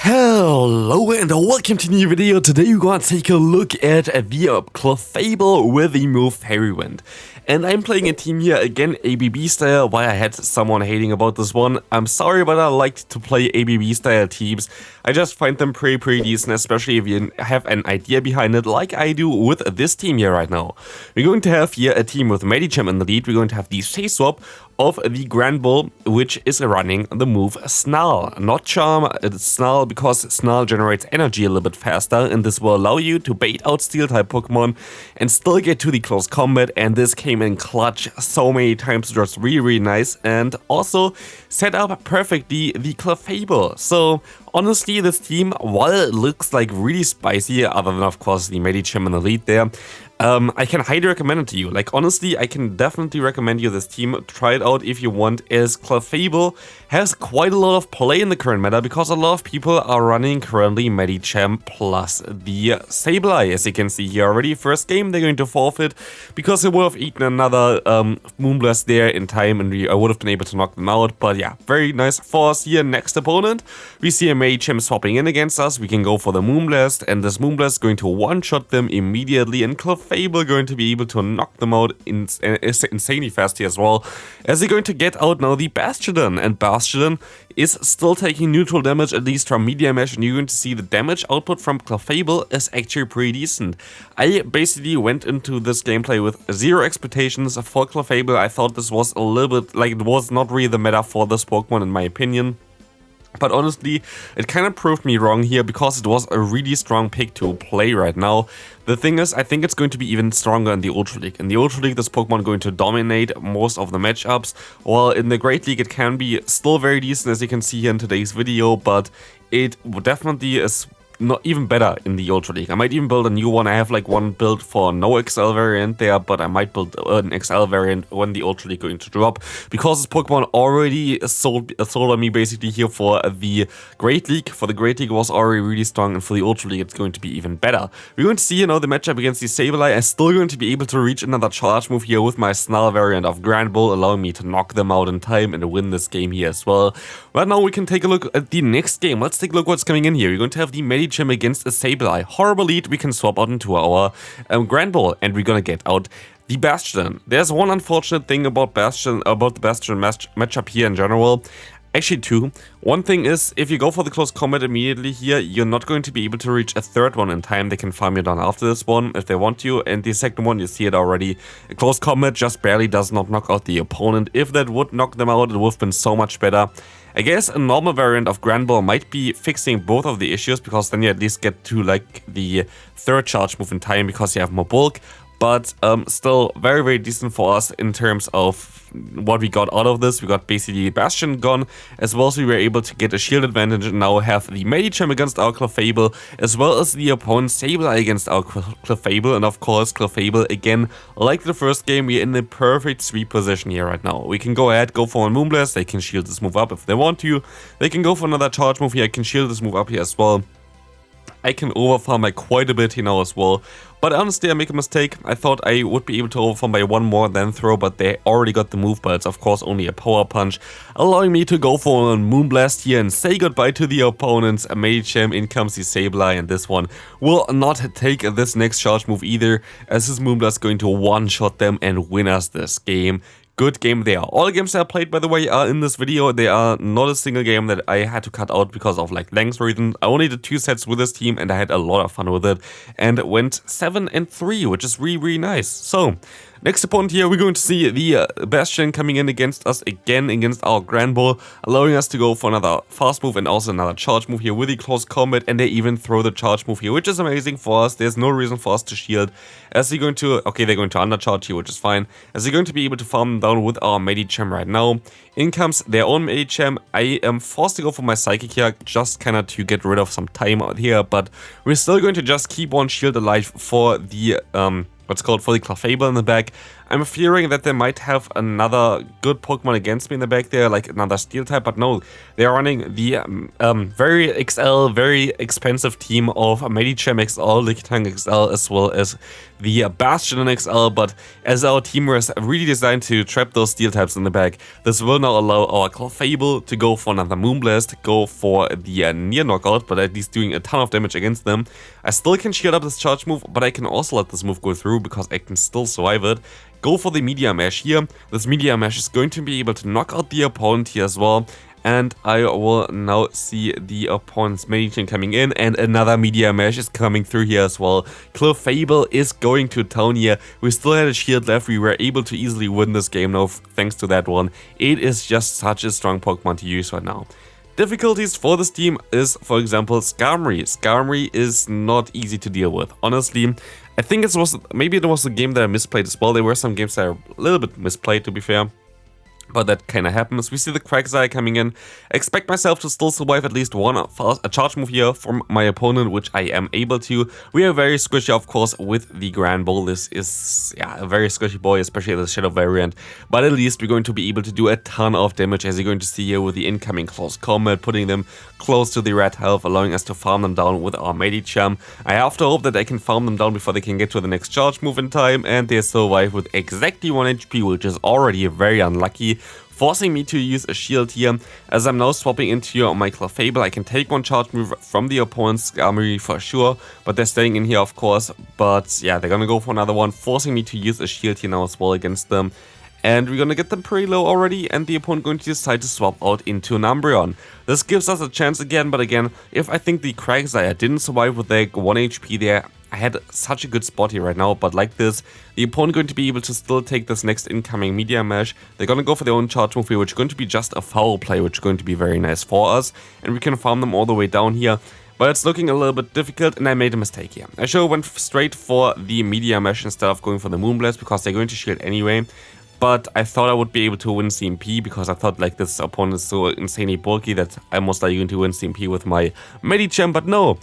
Hello and welcome to a new video. Today we're gonna take a look at the Clefable with the move Fairy Wind. And I'm playing a team here, again, ABB style. Why I had someone hating about this one. I'm sorry, but I like to play ABB style teams. I just find them pretty decent, especially if you have an idea behind it, like I do with this team here right now. We're going to have here a team with Medicham in the lead. We're going to have the face swap of the Grand Bull, which is running the move Snarl. Not Charm, it's Snarl, because Snarl generates energy a little bit faster, and this will allow you to bait out Steel-type Pokemon and still get to the close combat, and this came in clutch so many times, just really nice, and also set up perfectly the Clefable. So honestly, this team, while it looks like really spicy, other than of course the Medicham in the lead there, I can highly recommend it to you. Like, honestly, I can definitely recommend you this team. Try it out if you want, as Clefable has quite a lot of play in the current meta, because a lot of people are running currently Medicham plus the Sableye. As you can see here already, first game they're going to forfeit, because they would have eaten another Moonblast there in time, and I would have been able to knock them out. But yeah, very nice for us here. Next opponent, we see a Medicham swapping in against us. We can go for the Moonblast, and this Moonblast is going to one-shot them immediately, and Clefable going to be able to knock them out insanely fast here as well, as they're going to get out now the Bastion, and Bastion is still taking neutral damage, at least from Meteor Mesh, and you're going to see the damage output from Clefable is actually pretty decent. I basically went into this gameplay with zero expectations for Clefable. I thought this was a little bit, like, it was not really the meta for this Pokemon in my opinion. But honestly, it kind of proved me wrong here, because it was a really strong pick to play right now. The thing is, I think it's going to be even stronger in the Ultra League. In the Ultra League, this Pokemon is going to dominate most of the matchups, while in the Great League it can be still very decent, as you can see here in today's video, but it definitely is not even better in the Ultra League. I might even build a new one. I have like one build for no XL variant there, but I might build an XL variant when the Ultra League going to drop, because this Pokemon already sold on me basically here for the Great League. For the Great League was already really strong, and for the Ultra League it's going to be even better. We're going to see, you know, the matchup against the Sableye. I'm still going to be able to reach another charge move here with my Snarl variant of Grand Bull, allowing me to knock them out in time and win this game here as well. Right now we can take a look at the next game. Let's take a look what's coming in here. We're going to have the Medicham against a Sableye. Horrible lead, we can swap out into our Grand Bull, and we're gonna get out the Bastion. There's one unfortunate thing about the Bastion matchup here in general. Actually two. One thing is, if you go for the close combat immediately here, you're not going to be able to reach a third one in time. They can farm you down after this one if they want to, and the second one, you see it already. A close combat just barely does not knock out the opponent. If that would knock them out, it would have been so much better. I guess a normal variant of Grand Ball might be fixing both of the issues, because then you at least get to like the third charge move in time, because you have more bulk. But still very decent for us in terms of what we got out of this. We got basically Bastion gone, as well as we were able to get a shield advantage, and now have the Medicham against our Clefable, as well as the opponent Sableye against our Clefable. And of course, Clefable, again, like the first game, we're in the perfect sweep position here right now. We can go ahead, go for a Moonblast. They can shield this move up if they want to. They can go for another charge move here. I can shield this move up here as well. I can overfarm by quite a bit here now as well. But honestly, I make a mistake. I thought I would be able to overfarm by one more than throw, but they already got the move, but it's of course only a power punch, allowing me to go for a Moonblast here and say goodbye to the opponents. Medicham, in comes the Sableye, and this one will not take this next charge move either, as this Moonblast is going to one-shot them and win us this game. Good game there. All games that I played, by the way, are in this video. They are not a single game that I had to cut out because of like length reasons. I only did 2 sets with this team, and I had a lot of fun with it, and went 7-3, which is really nice. So next opponent here, we're going to see the Bastion coming in against us again, against our Grand Bull, allowing us to go for another fast move and also another charge move here with the close combat, and they even throw the charge move here, which is amazing for us. There's no reason for us to shield, as they're going to, okay, they're going to undercharge here, which is fine, as they're going to be able to farm them down with our Medicham right now. In comes their own Medicham. I am forced to go for my Psychic here, just kind of to get rid of some time out here, but we're still going to just keep one shield alive for the for the Clefable in the back. I'm fearing that they might have another good Pokemon against me in the back there, like another Steel type, but no, they're running the very expensive team of Medicham XL, LilyNiRiain XL, as well as the Bastion in XL, but as our team was really designed to trap those steel types in the back, this will now allow our Clefable to go for another Moonblast, go for the near knockout, but at least doing a ton of damage against them. I still can shield up this charge move, but I can also let this move go through because I can still survive it. Go for the Meteor Mash here. This Meteor Mash is going to be able to knock out the opponent here as well. And I will now see the opponent's Medicham coming in, and another Meteor Mash is coming through here as well. Clefable is going to town here. We still had a shield left. We were able to easily win this game now thanks to that one. It is just such a strong Pokemon to use right now. Difficulties for this team is, for example, Skarmory. Skarmory is not easy to deal with. Honestly, I think maybe it was a game that I misplayed as well. There were some games that are a little bit misplayed, to be fair. But that kind of happens. We see the Cresselia coming in. Expect myself to still survive at least a charge move here from my opponent, which I am able to. We are very squishy, of course, with the Grand Bull. This is a very squishy boy, especially the Shadow variant. But at least we're going to be able to do a ton of damage, as you're going to see here with the incoming close combat, putting them close to the red health, allowing us to farm them down with our Medicham. I have to hope that I can farm them down before they can get to the next charge move in time, and they survive with exactly 1 HP, which is already very unlucky, forcing me to use a shield here. As I'm now swapping into my Clefable, I can take one charge move from the opponent's Skarmory for sure, but they're staying in here, of course. But yeah, they're gonna go for another one, forcing me to use a shield here now as well against them. And we're gonna get them pretty low already, and the opponent going to decide to swap out into an Umbreon. This gives us a chance again, but again, if I think the Cresselia didn't survive with their 1 HP there, I had such a good spot here right now, but like this, the opponent going to be able to still take this next incoming Meteor Mash. They're gonna go for their own charge move here, which is going to be just a foul play, which is going to be very nice for us, and we can farm them all the way down here. But it's looking a little bit difficult, and I made a mistake here. I should have went straight for the Meteor Mash instead of going for the Moonblast, because they're going to shield anyway. But I thought I would be able to win CMP, because I thought like this opponent is so insanely bulky that I'm most likely going to win CMP with my Medicham, but no.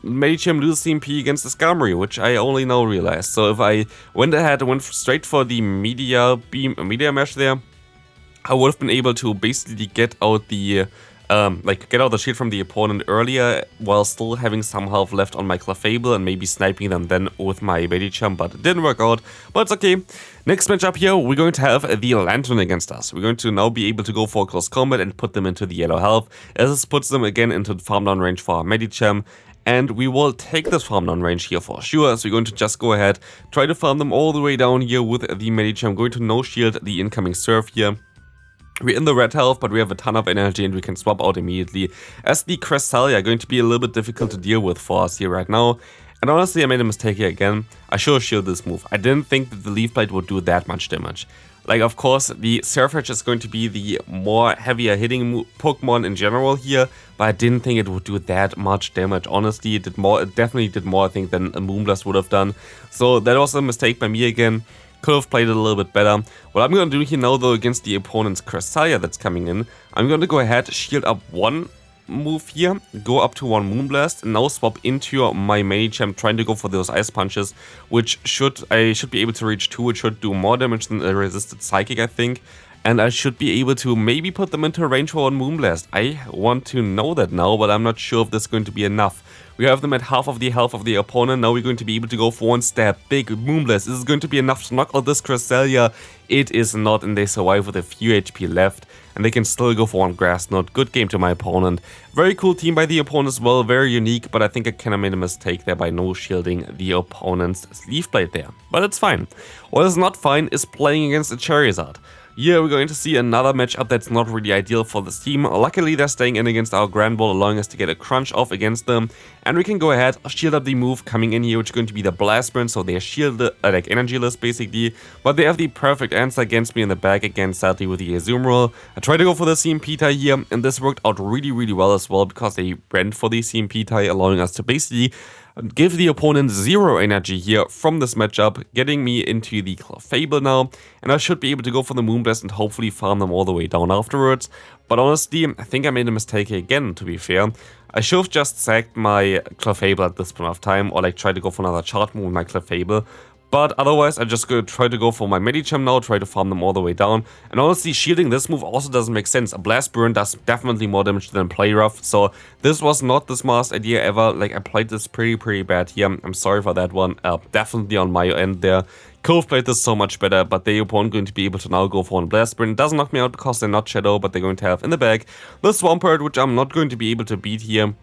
Medicham loses CMP against the Skarmory, which I only now realized. So if I went ahead and went straight for the Meteor Mash there, I would have been able to basically get out the shield from the opponent earlier, while still having some health left on my Clefable and maybe sniping them then with my Medicham, but it didn't work out. But it's okay. Next matchup here, we're going to have the Lantern against us. We're going to now be able to go for close combat and put them into the yellow health, as this puts them again into the farm down range for our Medicham. And we will take this farm down range here for sure, so we're going to just go ahead, try to farm them all the way down here with the Medicham. I'm going to no-shield the incoming Surf here. We're in the red health, but we have a ton of energy and we can swap out immediately, as the Cresselia are going to be a little bit difficult to deal with for us here right now. And honestly, I made a mistake here again. I should have shielded this move. I didn't think that the Leaf Blade would do that much damage. Like, of course, the Surfetch is going to be the more heavier hitting Pokemon in general here, but I didn't think it would do that much damage. Honestly, it definitely did more, I think, than a Moonblast would have done. So that was a mistake by me again. Could have played it a little bit better. What I'm going to do here now, though, against the opponent's Cresselia that's coming in, I'm going to go ahead, shield up one move here, go up to one Moonblast, and now swap into my Medicham, trying to go for those Ice Punches, which I should be able to reach 2. It should do more damage than a resisted Psychic, I think. And I should be able to maybe put them into range for one Moonblast. I want to know that now, but I'm not sure if this is going to be enough. We have them at half of the health of the opponent. Now we're going to be able to go for one stab. Big Moonblast. This is going to be enough to knock out this Cresselia. It is not, and they survive with a few HP left. And they can still go for one Grass Knot. Good game to my opponent. Very cool team by the opponent as well. Very unique, but I think I kind of made a mistake there by no shielding the opponent's Leaf Blade there. But it's fine. What is not fine is playing against a Charizard. Here we're going to see another matchup that's not really ideal for this team. Luckily they're staying in against our Grand Ball, allowing us to get a crunch off against them. And we can go ahead, shield up the move coming in here, which is going to be the Blast Burn, so they're shielded, like energyless basically. But they have the perfect answer against me in the back again, sadly with the Azumarill. I tried to go for the CMP tie here, and this worked out really well as well, because they went for the CMP tie, allowing us to basically give the opponent 0 energy here from this matchup, getting me into the Clefable now, and I should be able to go for the Moonblast and hopefully farm them all the way down afterwards. But honestly, I think I made a mistake again, to be fair. I should have just sacked my Clefable at this point of time, or like tried to go for another charge move with my Clefable. But otherwise, I'm just going to try to go for my Medicham now, try to farm them all the way down. And honestly, shielding this move also doesn't make sense. A Blast Burn does definitely more damage than Play Rough, so this was not the smartest idea ever. Like, I played this pretty bad here. I'm sorry for that one. Definitely on my end there. Could have played this so much better, but the opponent going to be able to now go for a Blast Burn. It doesn't knock me out because they're not Shadow, but they're going to have in the back the Swampert, which I'm not going to be able to beat here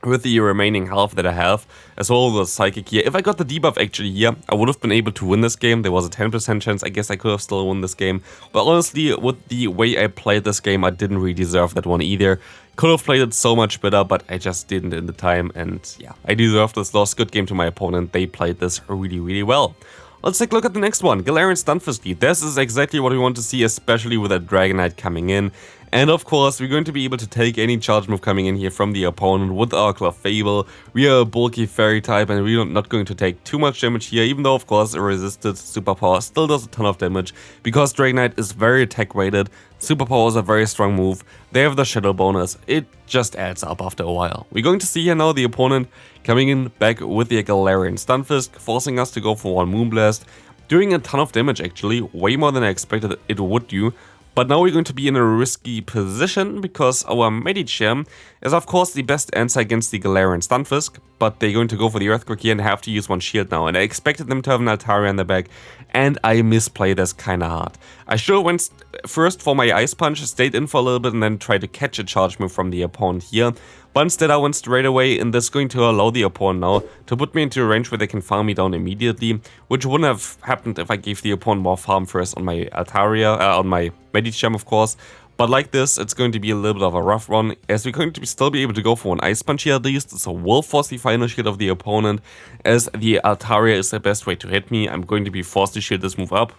with the remaining health that I have, as well as the Psychic here. If I got the debuff actually here, I would have been able to win this game. There was a 10% chance, I guess I could have still won this game. But honestly, with the way I played this game, I didn't really deserve that one either. Could have played it so much better, but I just didn't in the time. And yeah, I deserved this loss. Good game to my opponent. They played this really well. Let's take a look at the next one, Galarian Stunfisk. This is exactly what we want to see, especially with a Dragonite coming in. And of course, we're going to be able to take any charge move coming in here from the opponent with our Clefable. We are a bulky fairy type and we're not going to take too much damage here, even though of course a resisted superpower still does a ton of damage, because Dragonite is very attack rated, superpower is a very strong move, they have the shadow bonus, it just adds up after a while. We're going to see here now the opponent coming in back with the Galarian Stunfisk, forcing us to go for one Moonblast, doing a ton of damage actually, way more than I expected it would do. But now we're going to be in a risky position because our Medicham is of course the best answer against the Galarian Stunfisk, but they're going to go for the Earthquake here and have to use one shield now, and I expected them to have an Altaria in the back, and I misplayed this kinda hard. I should have went first for my Ice Punch, stayed in for a little bit and then tried to catch a charge move from the opponent here, but instead I went straight away, and this is going to allow the opponent now to put me into a range where they can farm me down immediately, which wouldn't have happened if I gave the opponent more farm first on my Altaria, on my Medicham of course. But like this, it's going to be a little bit of a rough run, as we're going to still be able to go for an Ice Punch here at least, so we'll force the final shield of the opponent, as the Altaria is the best way to hit me. I'm going to be forced to shield this move up.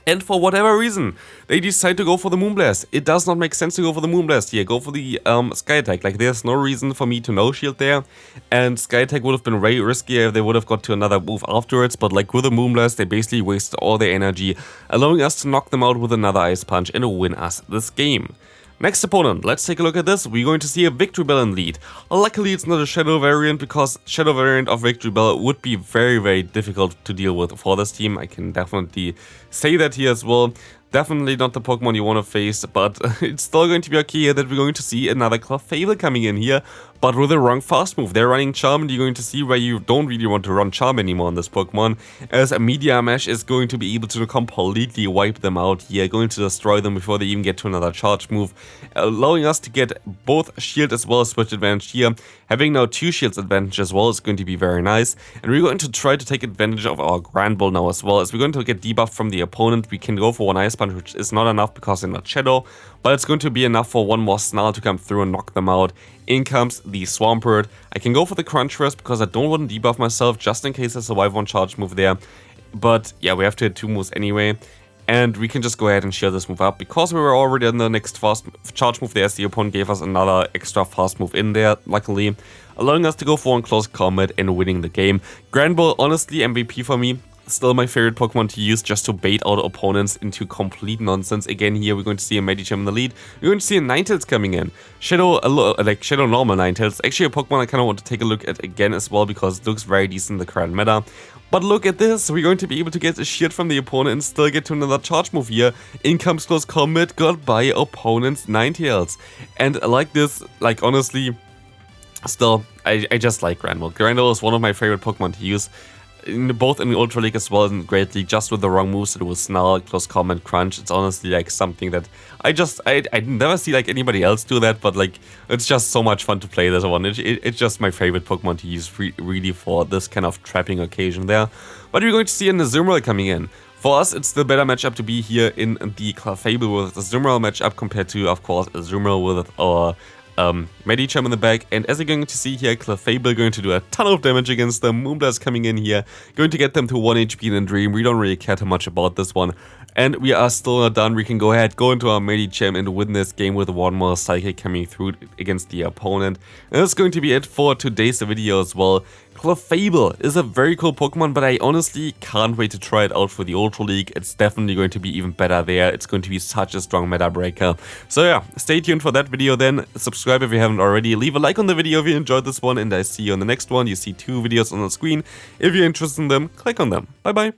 And for whatever reason, they decide to go for the Moonblast. It does not make sense to go for the Moonblast here. Go for the Sky Attack. Like, there's no reason for me to no-shield there. And Sky Attack would have been way riskier if they would have got to another move afterwards. But like with the Moonblast, they basically wasted all their energy, allowing us to knock them out with another Ice Punch and win us this game. Next opponent, let's take a look at this. We're going to see a Victorybell in lead. Luckily, it's not a Shadow variant, because Shadow variant of Victorybell would be very difficult to deal with for this team. I can definitely say that here as well. Definitely not the Pokemon you want to face, but it's still going to be okay here that we're going to see another Clefable coming in here, but with the wrong fast move. They're running Charm, and you're going to see where you don't really want to run Charm anymore on this Pokemon, as a Meteor Mesh is going to be able to completely wipe them out here, going to destroy them before they even get to another charge move, allowing us to get both shield as well as switch advantage here. Having now 2 shields advantage as well is going to be very nice, and we're going to try to take advantage of our Grand Ball now as well, as we're going to get debuffed from the opponent. We can go for one Ice Punch, which is not enough because they're not Shadow, but it's going to be enough for one more Snarl to come through and knock them out. In comes the Swampert. I can go for the Crunch first because I don't want to debuff myself just in case I survive one charge move there. But yeah, we have to hit 2 moves anyway. And we can just go ahead and shield this move up because we were already on the next fast charge move there, as the opponent gave us another extra fast move in there, luckily, allowing us to go for one close combat and winning the game. Grand Ball, honestly, MVP for me. Still my favorite Pokemon to use just to bait out opponents into complete nonsense. Again, here we're going to see a Medicham in the lead. We're going to see a Ninetales coming in. Shadow normal Ninetales. Actually, a Pokemon I kind of want to take a look at again as well, because it looks very decent in the current meta. But look at this, we're going to be able to get a shield from the opponent and still get to another charge move here. In comes close combat, got by opponent's Ninetales. And like this, like honestly, still, I just like Grand Ball. Grand Ball is one of my favorite Pokemon to use. Both in the Ultra League as well as in Great League, just with the wrong moves. It was Snarl, Close Combat, Crunch. It's honestly like something that I never see like anybody else do that, but like it's just so much fun to play this one. It's just my favorite Pokemon to use really for this kind of trapping occasion there. But we're going to see a Azumarill coming in. For us, it's the better matchup to be here in the Clefable with the Azumarill matchup compared to, of course, Azumarill with our Medicham in the back. And as you're going to see here, Clefable going to do a ton of damage against them. Moonblast coming in here, going to get them to 1 HP in a Dream. We don't really care too much about this one. And we are still not done. We can go ahead, go into our Medicham and win this game with one more Psychic coming through against the opponent. And that's going to be it for today's video as well. Clefable is a very cool Pokemon, but I honestly can't wait to try it out for the Ultra League. It's definitely going to be even better there. It's going to be such a strong meta breaker. So yeah, stay tuned for that video then. Subscribe if you haven't already. Leave a like on the video if you enjoyed this one, and I see you on the next one. You see 2 videos on the screen. If you're interested in them, click on them. Bye bye.